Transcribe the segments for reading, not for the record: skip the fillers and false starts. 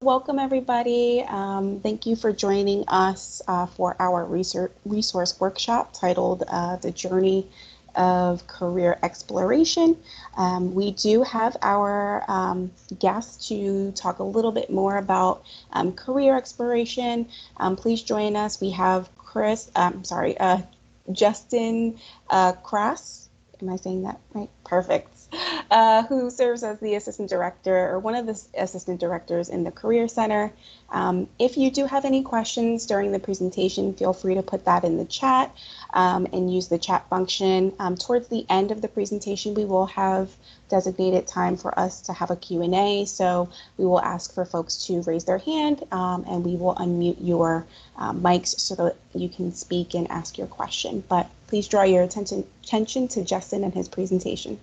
Welcome, everybody. Thank you for joining us for our resource workshop titled The Journey of Career Exploration. We do have our guests to talk a little bit more about career exploration. Please join us. We have Justin Krass. Am I saying that right? Perfect. Who serves as the assistant director or one of the assistant directors in the Career Center. If you do have any questions during the presentation, feel free to put that in the chat and use the chat function. Towards the end of the presentation, we will have designated time for us to have a Q&A. So we will ask for folks to raise their hand and we will unmute your mics so that you can speak and ask your question. But please draw your attention to Justin and his presentation.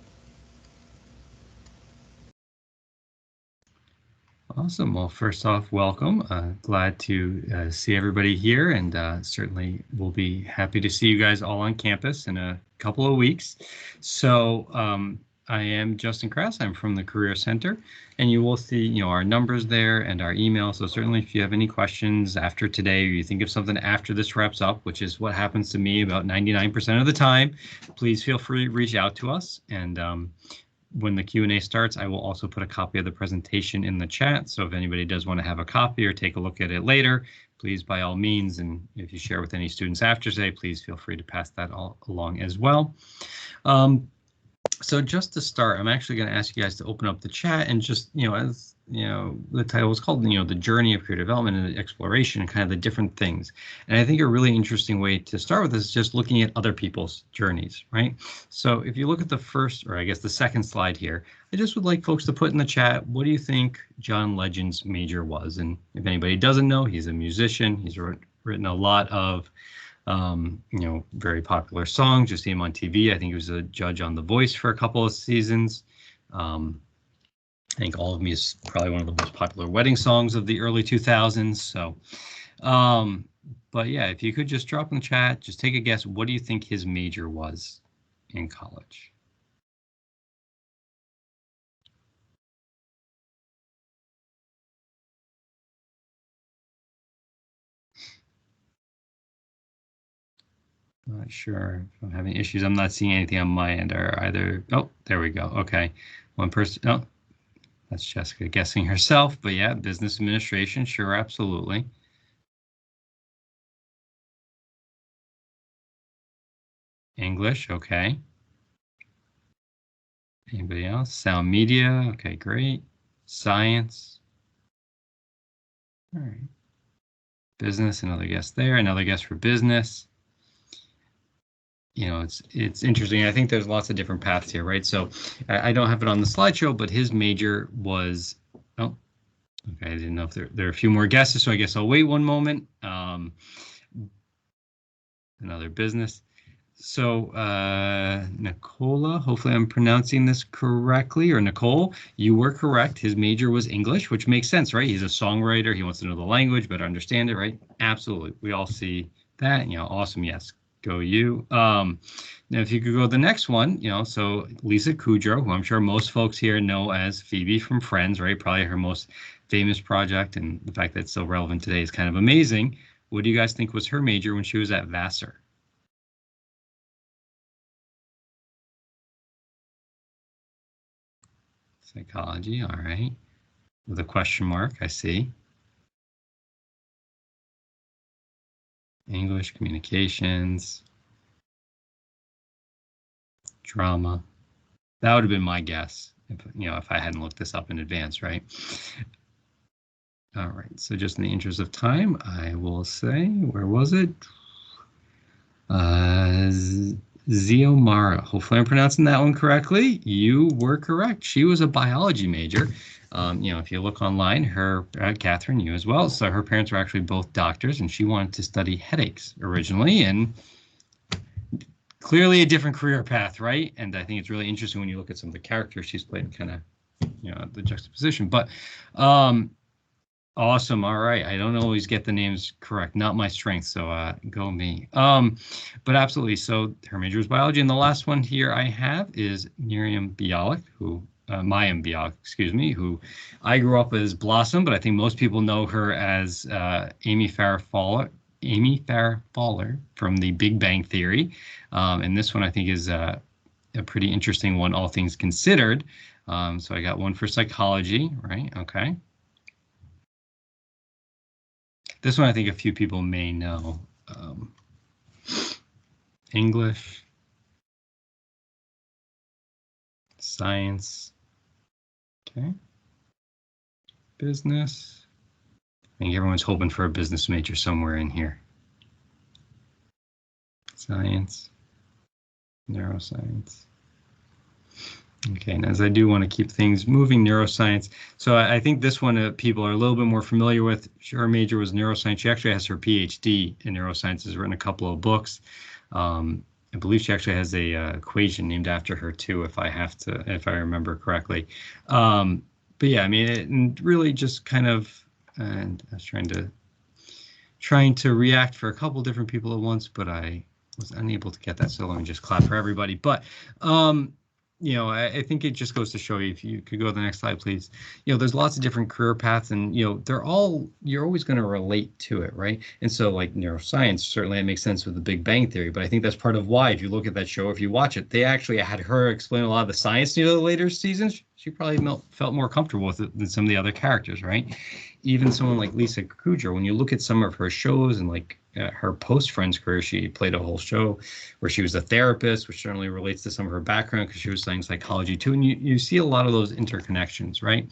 Awesome. Well, first off, welcome. Glad to see everybody here, and certainly we'll be happy to see you guys all on campus in a couple of weeks. So I am Justin Krass. I'm from the Career Center, and you will see, our numbers there and our email. So certainly, if you have any questions after today, or you think of something after this wraps up, which is what happens to me about 99% of the time, please feel free to reach out to us. And when the Q&A starts, I will also put a copy of the presentation in the chat. So if anybody does want to have a copy or take a look at it later, please, by all means, and if you share with any students after today, please feel free to pass that all along as well. So just to start, I'm actually going to ask you guys to open up the chat and just, as the title was called, the journey of career development and exploration and kind of the different things. And I think a really interesting way to start with this is just looking at other people's journeys, right? So if you look at the first, or I guess the second slide here, I just would like folks to put in the chat, what do you think John Legend's major was? And if anybody doesn't know, he's a musician. He's written a lot of very popular songs. You see him on TV. I think he was a judge on The Voice for a couple of seasons. I think All of Me is probably one of the most popular wedding songs of the early 2000s. So, but yeah, if you could just drop in the chat, just take a guess. What do you think his major was in college? Not sure if I'm having issues. I'm not seeing anything on my end or either. Oh, there we go. Okay. One person. Oh, that's Jessica guessing herself. But yeah, business administration. Sure, absolutely. English. Okay. Anybody else? Sound media. Okay, great. Science. All right. Business. Another guess there. Another guess for business. It's interesting. I think there's lots of different paths here, right? So I don't have it on the slideshow, but his major was, oh, okay. I didn't know if there are a few more guesses, so I guess I'll wait one moment. Another business. So Nicola, hopefully I'm pronouncing this correctly, or Nicole, you were correct. His major was English, which makes sense, right? He's a songwriter. He wants to know the language, better understand it, right? Absolutely. We all see that, awesome. Yes. Go you. Now, if you could go to the next one, so Lisa Kudrow, who I'm sure most folks here know as Phoebe from Friends, right? Probably her most famous project, and the fact that it's still relevant today is kind of amazing. What do you guys think was her major when she was at Vassar? Psychology, all right. With a question mark, I see. English, communications, drama. That would have been my guess if I hadn't looked this up in advance, right? All right, so just in the interest of time, I will say, where was it? Ziomara. Hopefully I'm pronouncing that one correctly. You were correct. She was a biology major. If you look online, her, Catherine, you as well. So her parents were actually both doctors, and she wanted to study headaches originally, and clearly a different career path, right? And I think it's really interesting when you look at some of the characters she's played, kind of, the juxtaposition. But awesome. All right. I don't always get the names correct. Not my strength. So go me. But absolutely. So her major was biology. And the last one here I have is Miriam Bialik, who Mayim Bialik, excuse me, who I grew up as Blossom, but I think most people know her as Amy Farrah Fowler. Amy Farrah Fowler from The Big Bang Theory, and this one I think is a pretty interesting one, all things considered. So I got one for psychology, right? Okay. This one I think a few people may know. English, science, okay, business. I think everyone's hoping for a business major somewhere in here. Science, neuroscience. Okay, and as I do want to keep things moving, neuroscience. So I think this one people are a little bit more familiar with. Her major was neuroscience. She actually has her PhD in neuroscience, has written a couple of books. I believe she actually has a equation named after her too, if I remember correctly. But yeah, I mean, it really just kind of, and I was trying to react for a couple different people at once, but I was unable to get that. So let me just clap for everybody. But I think it just goes to show you, if you could go to the next slide, please. There's lots of different career paths, and you're always going to relate to it, right? And so, like neuroscience, certainly it makes sense with the Big Bang Theory, but I think that's part of why, if you look at that show, if you watch it, they actually had her explain a lot of the science near the later seasons. She probably felt more comfortable with it than some of the other characters, right? Even someone like Lisa Kudrow, when you look at some of her shows and like her post-Friends career, she played a whole show where she was a therapist, which certainly relates to some of her background because she was studying psychology too. And you see a lot of those interconnections, right?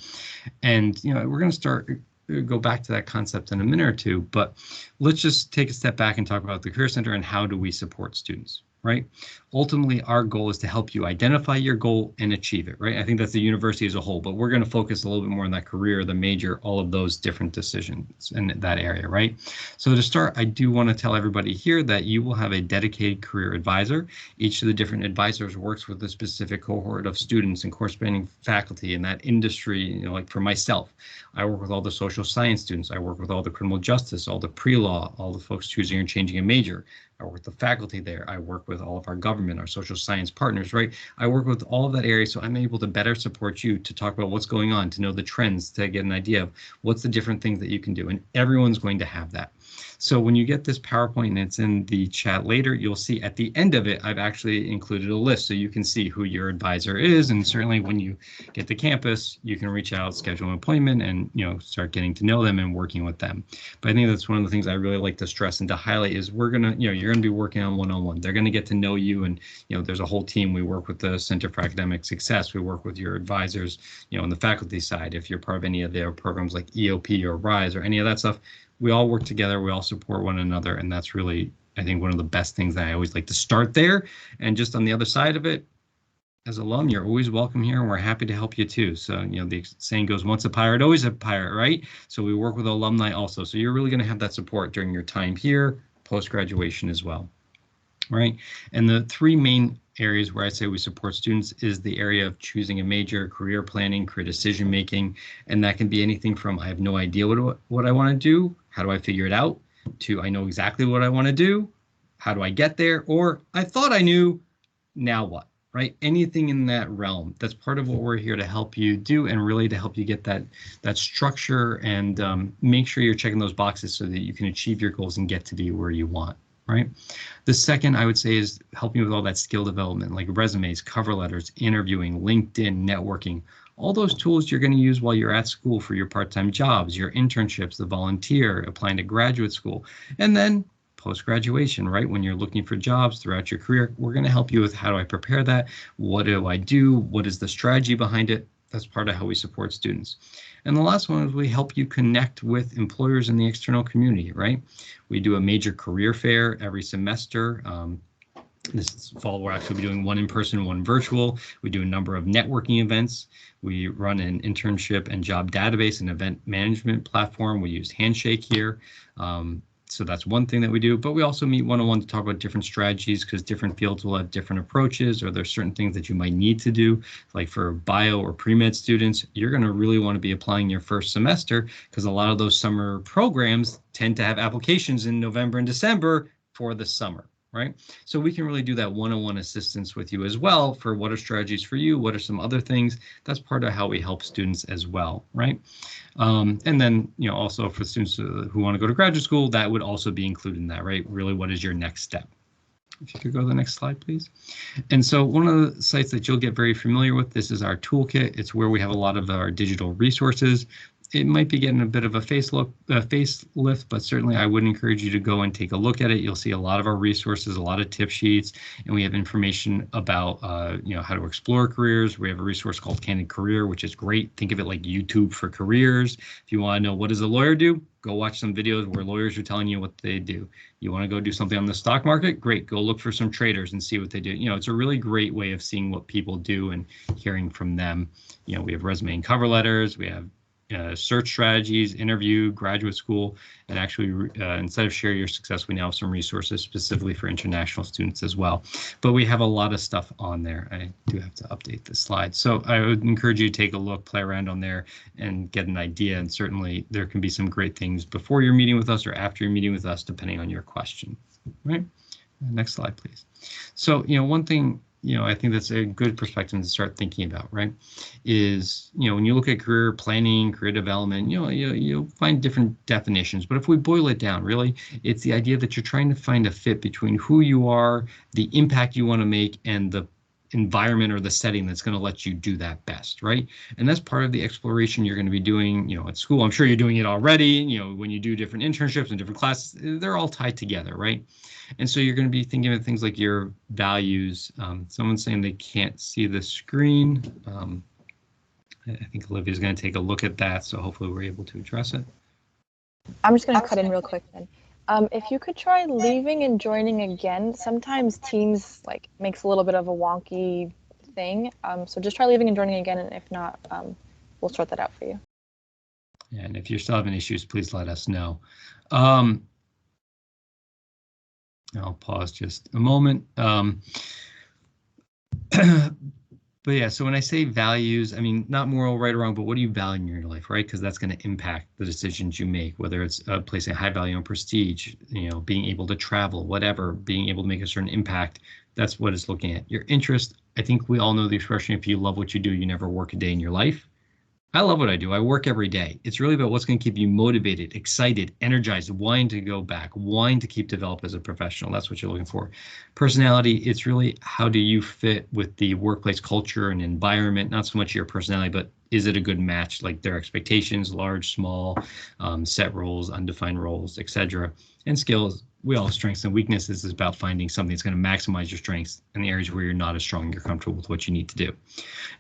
And, we're going to go back to that concept in a minute or two, but let's just take a step back and talk about the Career Center and how do we support students, right? Ultimately, our goal is to help you identify your goal and achieve it, right? I think that's the university as a whole, but we're going to focus a little bit more on that career, the major, all of those different decisions in that area, right? So to start, I do want to tell everybody here that you will have a dedicated career advisor. Each of the different advisors works with a specific cohort of students and corresponding faculty in that industry. Like for myself, I work with all the social science students. I work with all the criminal justice, all the pre-law, all the folks choosing or changing a major. I work with the faculty there. I work with all of our government, our social science partners, right? I work with all of that area, so I'm able to better support you to talk about what's going on, to know the trends, to get an idea of what's the different things that you can do. And everyone's going to have that. So when you get this PowerPoint, and it's in the chat later, you'll see at the end of it, I've actually included a list so you can see who your advisor is. And certainly when you get to campus, you can reach out, schedule an appointment, and start getting to know them and working with them. But I think that's one of the things I really like to stress and to highlight is you're going to be working on one-on-one. They're going to get to know you, and there's a whole team. We work with the Center for Academic Success. We work with your advisors, on the faculty side. If you're part of any of their programs like EOP or RISE or any of that stuff, we all work together, we all support one another, and that's really, I think, one of the best things that I always like to start there. And just on the other side of it, as alum, you're always welcome here, and we're happy to help you too. So, the saying goes, once a pirate, always a pirate, right? So we work with alumni also. So you're really going to have that support during your time here, post-graduation as well, right? And the three main areas where I say we support students is the area of choosing a major, career planning, career decision making, and that can be anything from I have no idea what I want to do, how do I figure it out, to I know exactly what I want to do, how do I get there, or I thought I knew, now what, right? Anything in that realm. That's part of what we're here to help you do, and really to help you get that structure and make sure you're checking those boxes so that you can achieve your goals and get to be where you want. Right. The second I would say is helping with all that skill development, like resumes, cover letters, interviewing, LinkedIn, networking, all those tools you're going to use while you're at school for your part-time jobs, your internships, the volunteer, applying to graduate school, and then post-graduation, right? When you're looking for jobs throughout your career, we're going to help you with how do I prepare that? What do I do? What is the strategy behind it? That's part of how we support students. And the last one is we help you connect with employers in the external community, right? We do a major career fair every semester. This fall, we'll actually be doing one in person, one virtual. We do a number of networking events. We run an internship and job database and event management platform. We use Handshake here. So that's one thing that we do, but we also meet one-on-one to talk about different strategies because different fields will have different approaches, or there's certain things that you might need to do. Like for bio or pre-med students, you're going to really want to be applying your first semester because a lot of those summer programs tend to have applications in November and December for the summer, right? So we can really do that one-on-one assistance with you as well for what are strategies for you, what are some other things. That's part of how we help students as well, right? And then, also for students who want to go to graduate school, that would also be included in that, right? Really, what is your next step? If you could go to the next slide, please. And so one of the sites that you'll get very familiar with, this is our toolkit. It's where we have a lot of our digital resources. It might be getting a bit of a facelift, but certainly I would encourage you to go and take a look at it. You'll see a lot of our resources, a lot of tip sheets, and we have information about how to explore careers. We have a resource called Candid Career, which is great. Think of it like YouTube for careers. If you want to know what does a lawyer do, go watch some videos where lawyers are telling you what they do. You want to go do something on the stock market? Great. Go look for some traders and see what they do. It's a really great way of seeing what people do and hearing from them. We have resume and cover letters. We have search strategies, interview, graduate school, and actually instead of Share Your Success, we now have some resources specifically for international students as well. But we have a lot of stuff on there. I do have to update the slide. So I would encourage you to take a look, play around on there and get an idea. And certainly there can be some great things before you're meeting with us or after you're meeting with us, depending on your question, right? Next slide, please. So, one thing I think that's a good perspective to start thinking about, right? Is, when you look at career planning, career development, you'll find different definitions. But if we boil it down, really, it's the idea that you're trying to find a fit between who you are, the impact you want to make, and the environment or the setting that's going to let you do that best, right? And that's part of the exploration you're going to be doing, at school. I'm sure you're doing it already. When you do different internships and different classes, they're all tied together, right? And so you're going to be thinking of things like your values. Someone's saying they can't see the screen. I think Olivia's going to take a look at that, so hopefully we're able to address it. I'm just going to cut in real quick then. If you could try leaving and joining again, sometimes Teams makes a little bit of a wonky thing. So just try leaving and joining again, and if not, we'll sort that out for you. And if you're still having issues, please let us know. I'll pause just a moment. But yeah, so when I say values, I mean, not moral, right or wrong, but what do you value in your life, right? Because that's going to impact the decisions you make, whether it's placing high value on prestige, being able to travel, whatever, being able to make a certain impact. That's what it's looking at. Your interest, I think we all know the expression, if you love what you do, you never work a day in your life. I love what I do. I work every day. It's really about what's going to keep you motivated, excited, energized, wanting to go back, wanting to keep develop as a professional. That's what you're looking for. Personality, it's really how do you fit with the workplace culture and environment, not so much your personality, but is it a good match, like their expectations, large, small, set roles, undefined roles, etc. And skills, we all have strengths and weaknesses. Is about finding something that's going to maximize your strengths in the areas where you're not as strong, you're comfortable with what you need to do.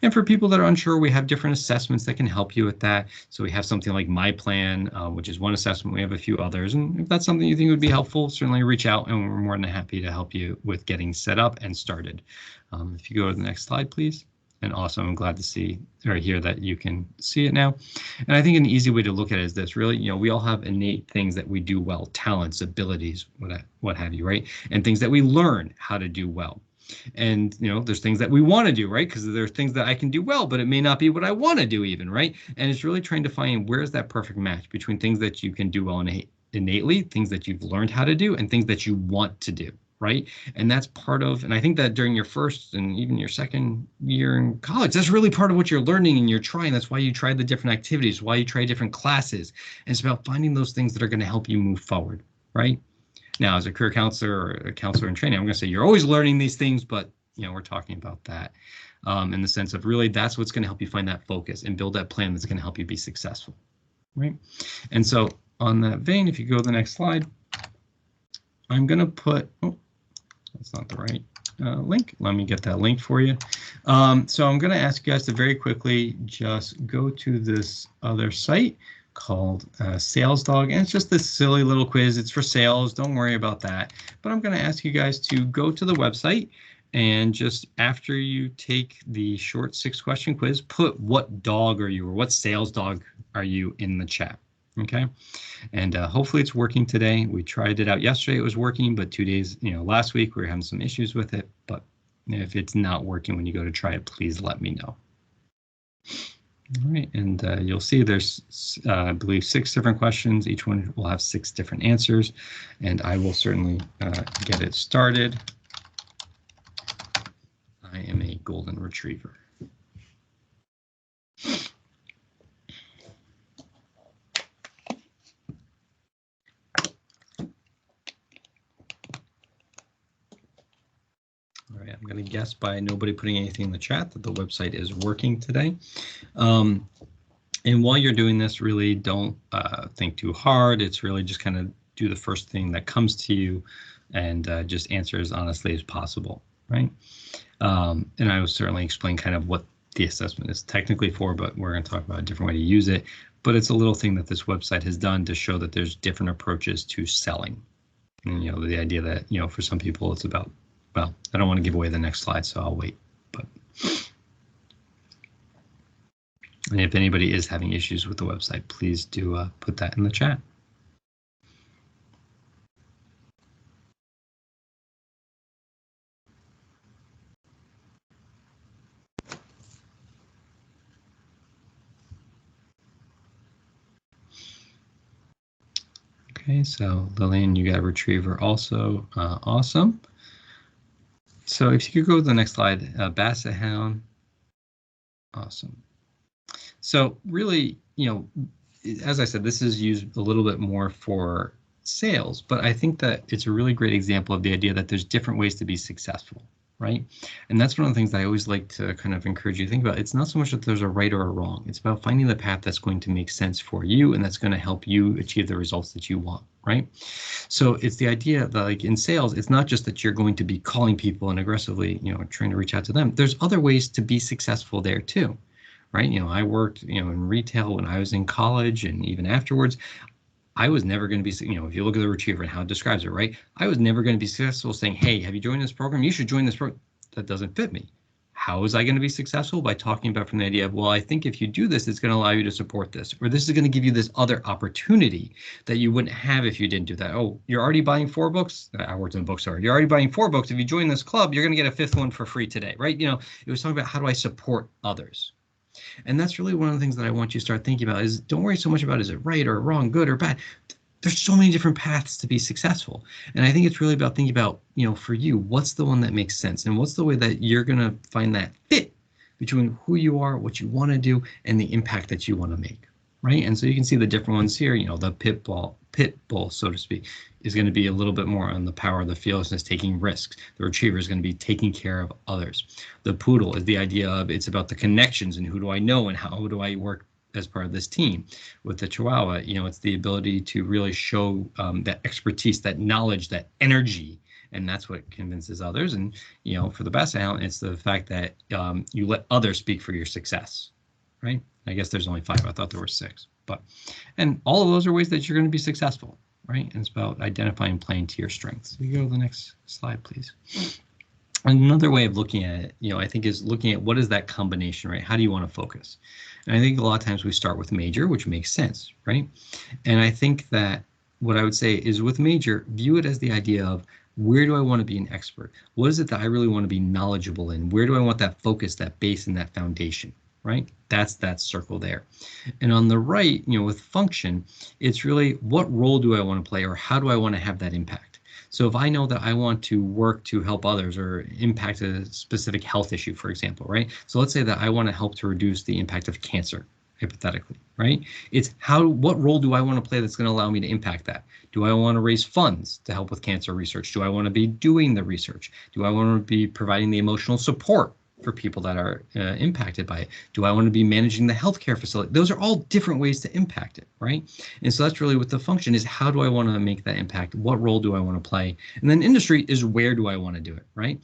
And for people that are unsure, we have different assessments that can help you with that. So we have something like My Plan, which is one assessment. We have a few others. And if that's something you think would be helpful, certainly reach out and we're more than happy to help you with getting set up and started. If you go to the next slide, please. And also, I'm glad to see or hear that you can see it now. And I think an easy way to look at it is this, really, we all have innate things that we do well, talents, abilities, what have you, right? And things that we learn how to do well. And, there's things that we want to do, right? Because there are things that I can do well, but it may not be what I want to do even, right? And it's really trying to find where's that perfect match between things that you can do well innately, things that you've learned how to do, and things that you want to do. Right. And that's part of, and I think that during your first and even your second year in college, that's really part of what you're learning and you're trying. That's why you try the different activities, why you try different classes. And it's about finding those things that are going to help you move forward. Right. Now, as a career counselor or a counselor in training, I'm going to say you're always learning these things, but, we're talking about that in the sense of really that's what's going to help you find that focus and build that plan that's going to help you be successful. Right. And so on that vein, if you go to the next slide, I'm going to put, that's not the right link. Let me get that link for you. So I'm going to ask you guys to very quickly just go to this other site called Sales Dog. And it's just this silly little quiz. It's for sales. Don't worry about that. But I'm going to ask you guys to go to the website and just after you take the short 6-question quiz, put what dog are you or what sales dog are you in the chat. Okay, and hopefully it's working today. We tried it out yesterday, it was working, but 2 days, last week we were having some issues with it. But if it's not working when you go to try it, please let me know. All right, and you'll see there's, I believe, 6 different questions. Each one will have 6 different answers, and I will certainly get it started. I am a golden retriever. All right, I'm going to guess by nobody putting anything in the chat that the website is working today. And while you're doing this, really don't think too hard. It's really just kind of do the first thing that comes to you and just answer as honestly as possible, right? And I will certainly explain kind of what the assessment is technically for, but we're going to talk about a different way to use it. But it's a little thing that this website has done to show that there's different approaches to selling. And, you know, the idea that, you know, for some people it's about, well, I don't want to give away the next slide, so I'll wait. But and if anybody is having issues with the website, please do put that in the chat. Okay, so Lillian, you got a retriever also. Awesome. So if you could go to the next slide, Basset Hound. Awesome. So really, you know, as I said, this is used a little bit more for sales, but I think that it's a really great example of the idea that there's different ways to be successful, right? And that's one of the things that I always like to kind of encourage you to think about. It's not so much that there's a right or a wrong. It's about finding the path that's going to make sense for you and that's going to help you achieve the results that you want, right? So it's the idea that, like in sales, it's not just that you're going to be calling people and aggressively, you know, trying to reach out to them. There's other ways to be successful there too. Right? You know, I worked, you know, in retail when I was in college and even afterwards. I was never going to be, you know, if you look at the retriever and how it describes it, right? I was never going to be successful saying, hey, have you joined this program? You should join this program. That doesn't fit me. How was I going to be successful? By talking about from the idea of, well, I think if you do this, it's going to allow you to support this, or this is going to give you this other opportunity that you wouldn't have if you didn't do that. Oh, you're already buying 4 books. I worked in a bookstore. You're already buying 4 books. If you join this club, you're going to get a 5th one for free today, right? You know, it was talking about how do I support others? And that's really one of the things that I want you to start thinking about is don't worry so much about is it right or wrong, good or bad. There's so many different paths to be successful. And I think it's really about thinking about, you know, for you, what's the one that makes sense and what's the way that you're going to find that fit between who you are, what you want to do, and the impact that you want to make, right? And so you can see the different ones here, you know, the pit bull, so to speak, is going to be a little bit more on the power of the fearlessness, taking risks. The retriever is going to be taking care of others. The poodle is the idea of it's about the connections and who do I know and how do I work as part of this team. With the Chihuahua, you know, it's the ability to really show that expertise, that knowledge, that energy, and that's what convinces others. And, you know, for the Basset Hound, it's the fact that you let others speak for your success, right? I guess there's only 5. I thought there were 6, but, and all of those are ways that you're going to be successful, right? And it's about identifying and playing to your strengths. You go to the next slide, please. Another way of looking at it, you know, I think is looking at what is that combination, right? How do you want to focus? And I think a lot of times we start with major, which makes sense, right? And I think that what I would say is with major, view it as the idea of where do I want to be an expert? What is it that I really want to be knowledgeable in? Where do I want that focus, that base, and that foundation, right? That's that circle there. And on the right, you know, with function, it's really what role do I want to play or how do I want to have that impact? So if I know that I want to work to help others or impact a specific health issue, for example, right? So let's say that I want to help to reduce the impact of cancer, hypothetically, right? It's what role do I want to play that's going to allow me to impact that? Do I want to raise funds to help with cancer research? Do I want to be doing the research? Do I want to be providing the emotional support for people that are impacted by it? Do I want to be managing the healthcare facility? Those are all different ways to impact it, right? And so that's really what the function is. How do I want to make that impact? What role do I want to play? And then industry is where do I want to do it, right?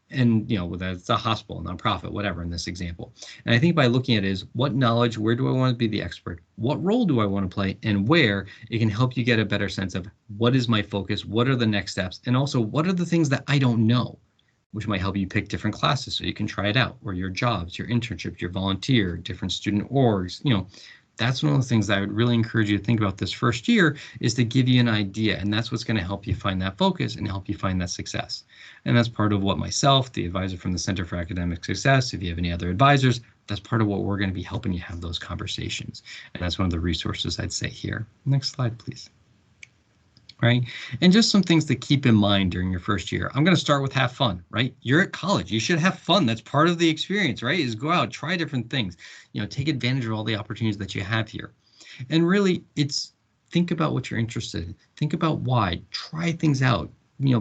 And, you know, whether it's a hospital, nonprofit, whatever in this example. And I think by looking at it is what knowledge, where do I want to be the expert? What role do I want to play? And where it can help you get a better sense of what is my focus? What are the next steps? And also what are the things that I don't know? Which might help you pick different classes so you can try it out, or your jobs, your internships, your volunteer, different student orgs. You know, that's one of the things that I would really encourage you to think about this first year is to give you an idea. And that's what's going to help you find that focus and help you find that success. And that's part of what myself, the advisor from the Center for Academic Success, if you have any other advisors, That's part of what we're going to be helping you have those conversations. And that's one of the resources I'd say here. Next slide, please. Right? And just some things to keep in mind during your first year. I'm going to start with have fun, right? You're at college. You should have fun. That's part of the experience, right? Is go out, try different things, take advantage of all the opportunities that you have here. And really, it's think about what you're interested in. Think about why. Try things out.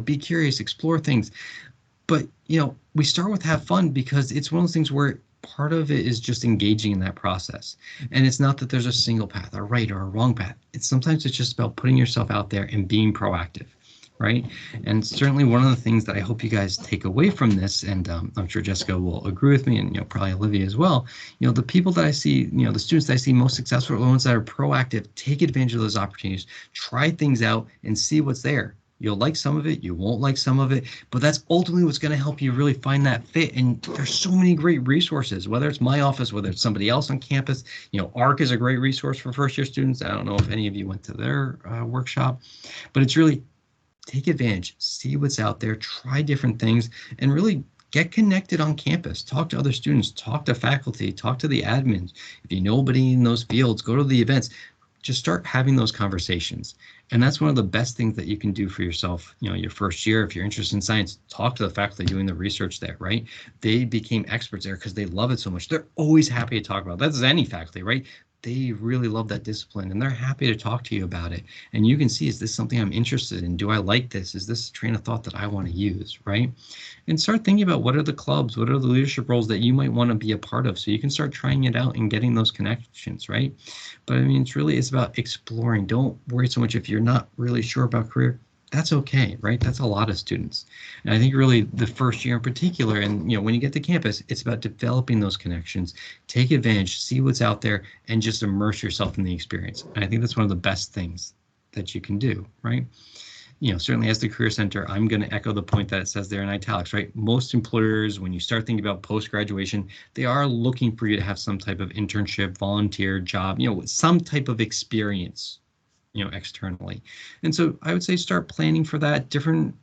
Be curious, explore things. But, we start with have fun because it's one of those things where part of it is just engaging in that process. And it's not that there's a single path, a right or a wrong path. Sometimes it's just about putting yourself out there and being proactive, right? And certainly one of the things that I hope you guys take away from this, and I'm sure Jessica will agree with me, and probably Olivia as well, the people that I see, the students that I see most successful are the ones that are proactive, take advantage of those opportunities, try things out and see what's there. You'll like some of it, you won't like some of it, but that's ultimately what's going to help you really find that fit. And there's so many great resources, whether it's my office, whether it's somebody else on campus. ARC is a great resource for first-year students. I don't know if any of you went to their workshop, but it's really take advantage, see what's out there, try different things, and really get connected on campus. Talk to other students, talk to faculty, talk to the admins. If you know anybody in those fields, go to the events. Just start having those conversations. And that's one of the best things that you can do for yourself, your first year. If you're interested in science, talk to the faculty doing the research there, right? They became experts there because they love it so much. They're always happy to talk about it. That's any faculty, right? They really love that discipline and they're happy to talk to you about it. And you can see, is this something I'm interested in? Do I like this? Is this a train of thought that I want to use, right? And start thinking about what are the clubs, what are the leadership roles that you might want to be a part of, so you can start trying it out and getting those connections, right? But I mean, it's about exploring. Don't worry so much if you're not really sure about career. That's okay, right? That's a lot of students. And I think really the first year in particular, and when you get to campus, it's about developing those connections, take advantage, see what's out there, and just immerse yourself in the experience. And I think that's one of the best things that you can do, right? Certainly as the Career Center, I'm going to echo the point that it says there in italics, right? Most employers, when you start thinking about post-graduation, they are looking for you to have some type of internship, volunteer job, some type of experience, externally. And so I would say start planning for that. Different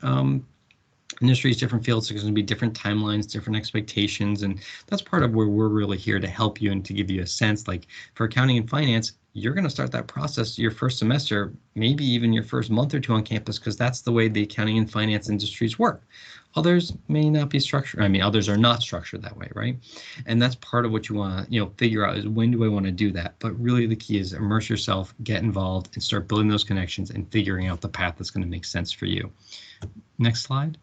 industries, different fields, there's going to be different timelines, different expectations. And that's part of where we're really here to help you and to give you a sense. Like for accounting and finance, you're going to start that process your first semester, maybe even your first month or two on campus, because that's the way the accounting and finance industries work. Others may not be structured. I mean, others are not structured that way, right? And that's part of what you want to, figure out is when do I want to do that? But really the key is immerse yourself, get involved, and start building those connections and figuring out the path that's going to make sense for you. Next slide.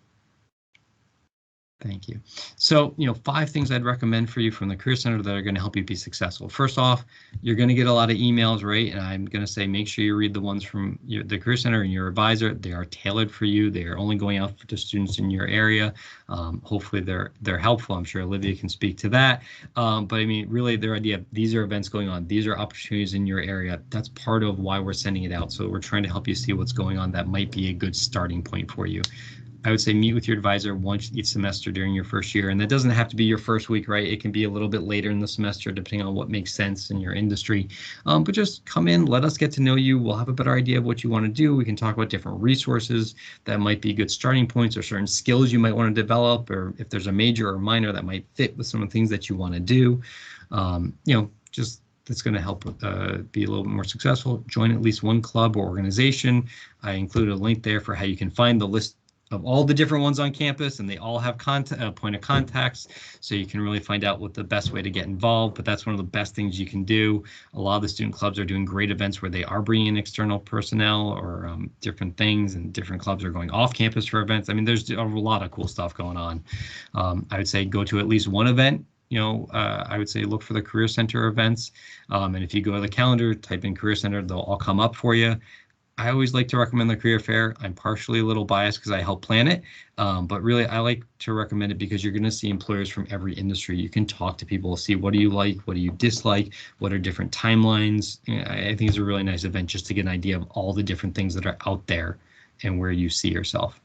Thank you. So, 5 things I'd recommend for you from the Career Center that are going to help you be successful. First off, you're going to get a lot of emails, right? And I'm going to say make sure you read the ones from the Career Center and your advisor. They are tailored for you. They are only going out to students in your area. Hopefully they're helpful. I'm sure Olivia can speak to that. But I mean, really their idea, these are events going on. These are opportunities in your area. That's part of why we're sending it out. So we're trying to help you see what's going on. That might be a good starting point for you. I would say meet with your advisor once each semester during your first year. And that doesn't have to be your first week, right? It can be a little bit later in the semester, depending on what makes sense in your industry. But just come in, let us get to know you. We'll have a better idea of what you want to do. We can talk about different resources that might be good starting points, or certain skills you might want to develop, or if there's a major or minor that might fit with some of the things that you want to do. Just that's going to help be a little bit more successful. Join at least one club or organization. I included a link there for how you can find the list of all the different ones on campus, and they all have point of contacts, so you can really find out what the best way to get involved. But that's one of the best things you can do. A lot of the student clubs are doing great events where they are bringing in external personnel or different things, and different clubs are going off campus for events. I mean, there's a lot of cool stuff going on. I would say go to at least one event. I would say look for the Career Center events, and if you go to the calendar, type in Career Center, they'll all come up for you. I always like to recommend the Career Fair. I'm partially a little biased because I help plan it, but really I like to recommend it because you're going to see employers from every industry. You can talk to people, see what do you like, what do you dislike, what are different timelines. I think it's a really nice event just to get an idea of all the different things that are out there and where you see yourself.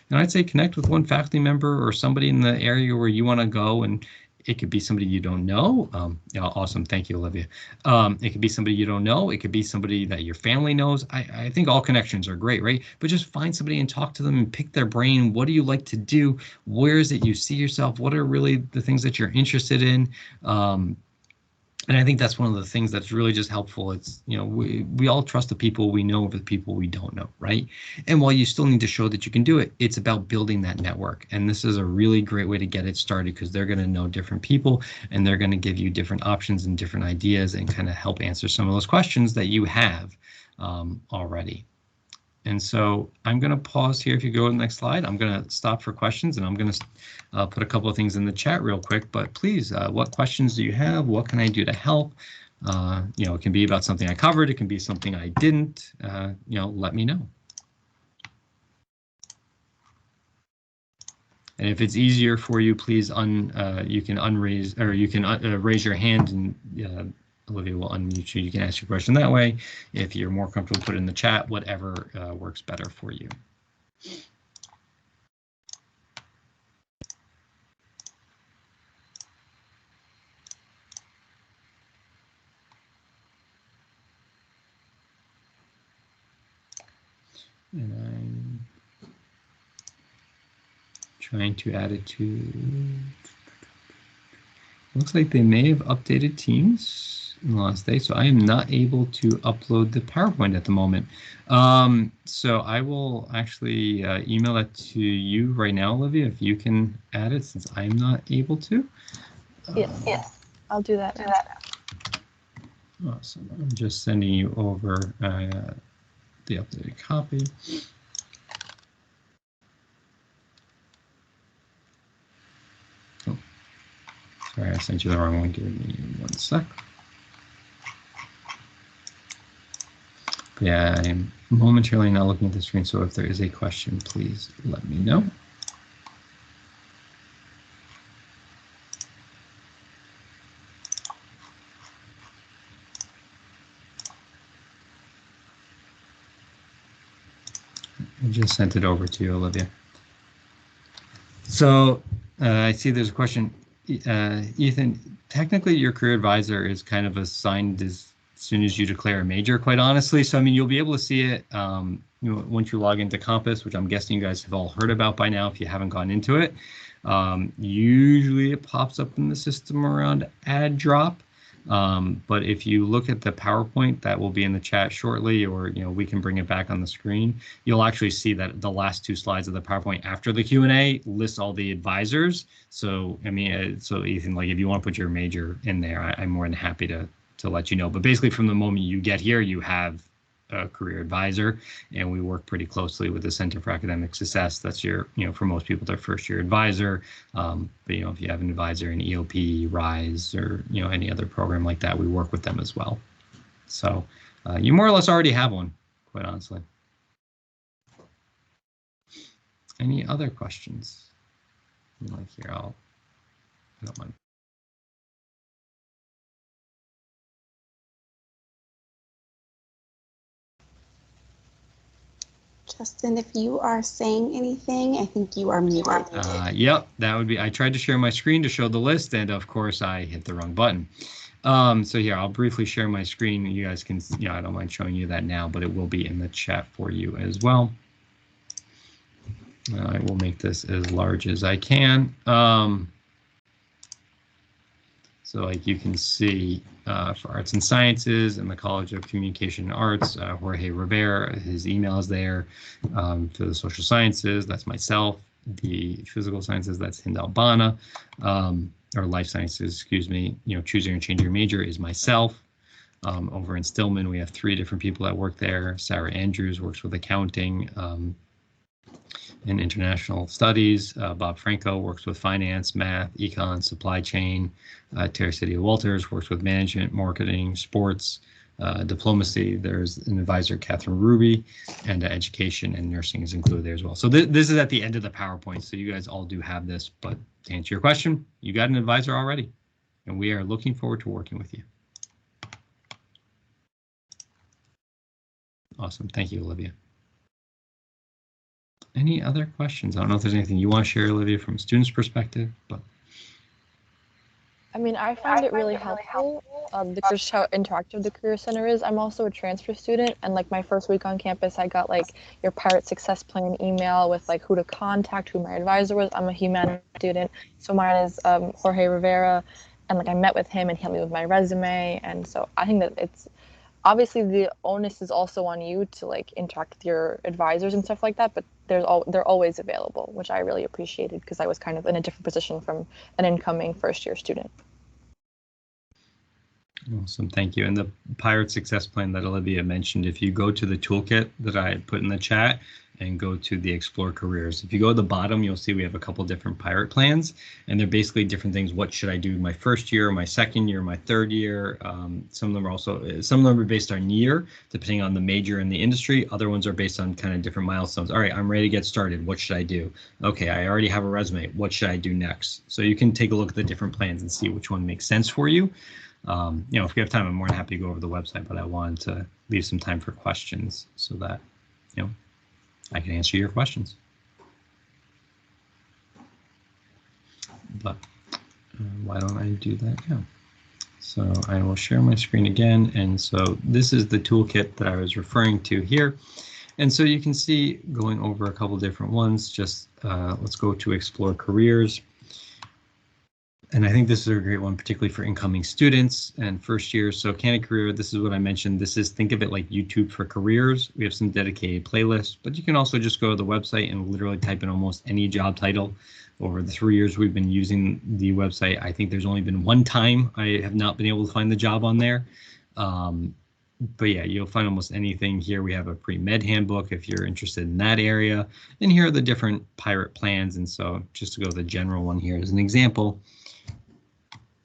And I'd say connect with one faculty member or somebody in the area where you want to go, and it could be somebody you don't know. Awesome. Thank you, Olivia. It could be somebody you don't know. It could be somebody that your family knows. I think all connections are great, right? But just find somebody and talk to them and pick their brain. What do you like to do? Where is it you see yourself? What are really the things that you're interested in? And I think that's one of the things that's really just helpful. It's, you know, we all trust the people we know over the people we don't know, right? And while you still need to show that you can do it, it's about building that network. And this is a really great way to get it started, because they're going to know different people and they're going to give you different options and different ideas and kind of help answer some of those questions that you have already. And so I'm going to pause here. If you go to the next slide, I'm going to stop for questions, and I'm going to put a couple of things in the chat real quick. But please, what questions do you have? What can I do to help? You know, it can be about something I covered. It can be something I didn't. You know, let me know. And if it's easier for you, please you can unraise, or you can raise your hand, and Olivia will unmute you. You can ask your question that way. If you're more comfortable, put it in the chat, whatever works better for you. And I'm trying to add it to, looks like they may have updated Teams in the last day, so I am not able to upload the PowerPoint at the moment. So I will actually email that to you right now, Olivia, if you can add it, since I'm not able to. Yes, I'll do that. Awesome. I'm just sending you over the updated copy. Oh, sorry, I sent you the wrong one. Give me 1 sec. Yeah, I'm momentarily not looking at the screen, so if there is a question, please let me know. I just sent it over to you, Olivia. So I see there's a question. Ethan, technically your career advisor is kind of assigned as soon as you declare a major, quite honestly. So, I mean, you'll be able to see it you know, once you log into Compass, which I'm guessing you guys have all heard about by now if you haven't gone into it. Usually it pops up in the system around add drop. But if you look at the PowerPoint that will be in the chat shortly, or, you know, we can bring it back on the screen, you'll actually see that the last 2 slides of the PowerPoint after the Q&A lists all the advisors. So, I mean, so Ethan, like, if you want to put your major in there, I'm more than happy to let you know. But basically, from the moment you get here, you have a career advisor, and we work pretty closely with the Center for Academic Success. That's your, you know, for most people, their first year advisor. But, you know, if you have an advisor in EOP, RISE, or, you know, any other program like that, we work with them as well. So you more or less already have one, quite honestly. Any other questions? Like here, I don't mind. Justin, if you are saying anything, I think you are muted. Yep, that would be, I tried to share my screen to show the list, and of course I hit the wrong button. So here, I'll briefly share my screen. You guys can, you know, I don't mind showing you that now, but it will be in the chat for you as well. I will make this as large as I can. So like you can see for Arts and Sciences and the College of Communication and Arts, Jorge Rivera, his email is there. For the Social Sciences, that's myself. The Physical Sciences, that's Hind Albana. Or Life Sciences, excuse me, you know, Choose Your and Change Your Major is myself. Over in Stillman, we have 3 different people that work there. Sarah Andrews works with accounting and international studies. Bob Franco works with finance, math, econ, supply chain. Terry City Walters works with management, marketing, sports, diplomacy. There's an advisor, Catherine Ruby, and education and nursing is included there as well. So this is at the end of the PowerPoint, so you guys all do have this, but to answer your question, you got an advisor already, and we are looking forward to working with you. Awesome, thank you, Olivia. Any other questions? I don't know if there's anything you want to share, Olivia, from a student's perspective, but. I mean, I find it really helpful just how interactive the Career Center is. I'm also a transfer student, and like my first week on campus, I got like your Pirate Success Plan email with like who to contact, who my advisor was. I'm a humanities student, so mine is Jorge Rivera, and like I met with him and he helped me with my resume. And so I think that it's obviously the onus is also on you to like interact with your advisors and stuff like that, but they're always available, which I really appreciated because I was kind of in a different position from an incoming first year student. Awesome, thank you. And the Pirate Success Plan that Olivia mentioned, if you go to the toolkit that I put in the chat and go to the Explore Careers, if you go to the bottom, you'll see we have a couple different pirate plans, and they're basically different things. What should I do my first year, my second year, my third year? Some of them are based on year, depending on the major and the industry. Other ones are based on kind of different milestones. All right, I'm ready to get started. What should I do? Okay, I already have a resume. What should I do next? So you can take a look at the different plans and see which one makes sense for you. If we have time, I'm more than happy to go over the website, but I wanted to leave some time for questions so that, I can answer your questions. But why don't I do that now? So I will share my screen again. And so this is the toolkit that I was referring to here. And so you can see, going over a couple different ones, just let's go to Explore Careers. And I think this is a great one, particularly for incoming students and first years. So Candidate Career, this is what I mentioned. This is, think of it like YouTube for careers. We have some dedicated playlists, but you can also just go to the website and literally type in almost any job title. Over the 3 years we've been using the website, I think there's only been one time I have not been able to find the job on there. But yeah, you'll find almost anything here. We have a pre-med handbook if you're interested in that area. And here are the different pirate plans. And so just to go to the general one here as an example,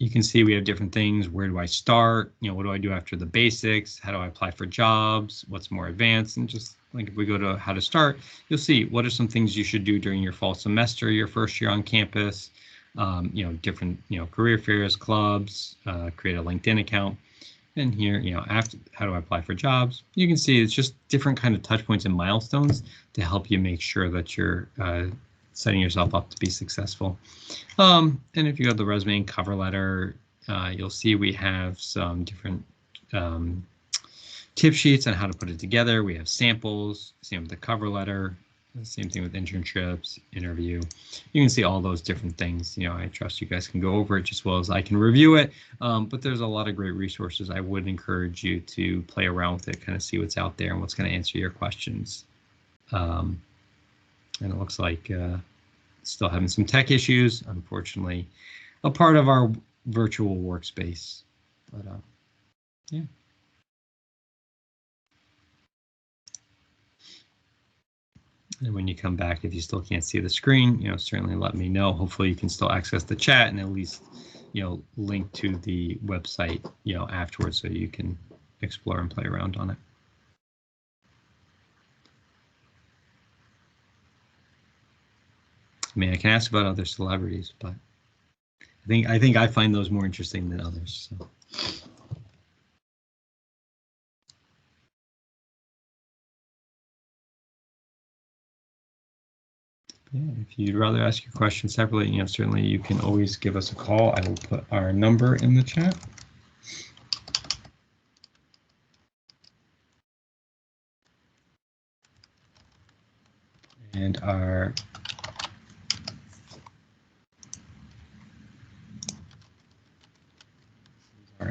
you can see we have different things. Where do I start? What do I do after the basics? How do I apply for jobs? What's more advanced? And just like if we go to how to start, you'll see what are some things you should do during your fall semester, your first year on campus, different, career fairs, clubs, create a LinkedIn account. And here, after how do I apply for jobs? You can see it's just different kind of touch points and milestones to help you make sure that you're setting yourself up to be successful. And if you go to the resume and cover letter, you'll see we have some different tip sheets on how to put it together. We have samples, same with the cover letter, same thing with internships, interview. You can see all those different things. I trust you guys can go over it just as well as I can review it. But there's a lot of great resources. I would encourage you to play around with it, kind of see what's out there and what's going to answer your questions. And it looks like still having some tech issues, unfortunately, a part of our virtual workspace. But yeah. And when you come back, if you still can't see the screen, certainly let me know. Hopefully you can still access the chat and at least, link to the website, afterwards so you can explore and play around on it. I mean, I can ask about other celebrities, but I think I find those more interesting than others. So. Yeah, if you'd rather ask your question separately, certainly you can always give us a call. I will put our number in the chat. And our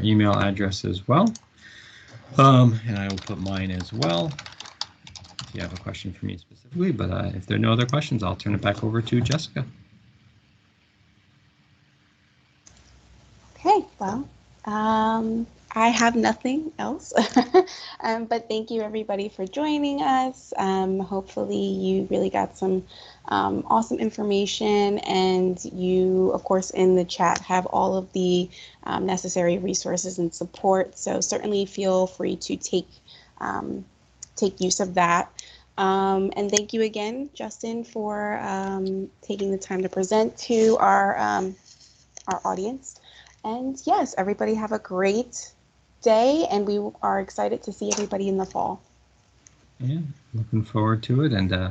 email address as well. And I will put mine as well if you have a question for me specifically, but if there are no other questions, I'll turn it back over to Jessica. Okay, well, I have nothing else, but thank you everybody for joining us. Hopefully you really got some awesome information, and you, of course, in the chat have all of the necessary resources and support. So certainly feel free to take use of that. And thank you again, Justin, for taking the time to present to our audience. And yes, everybody have a great day, and we are excited to see everybody in the fall. Yeah, looking forward to it. And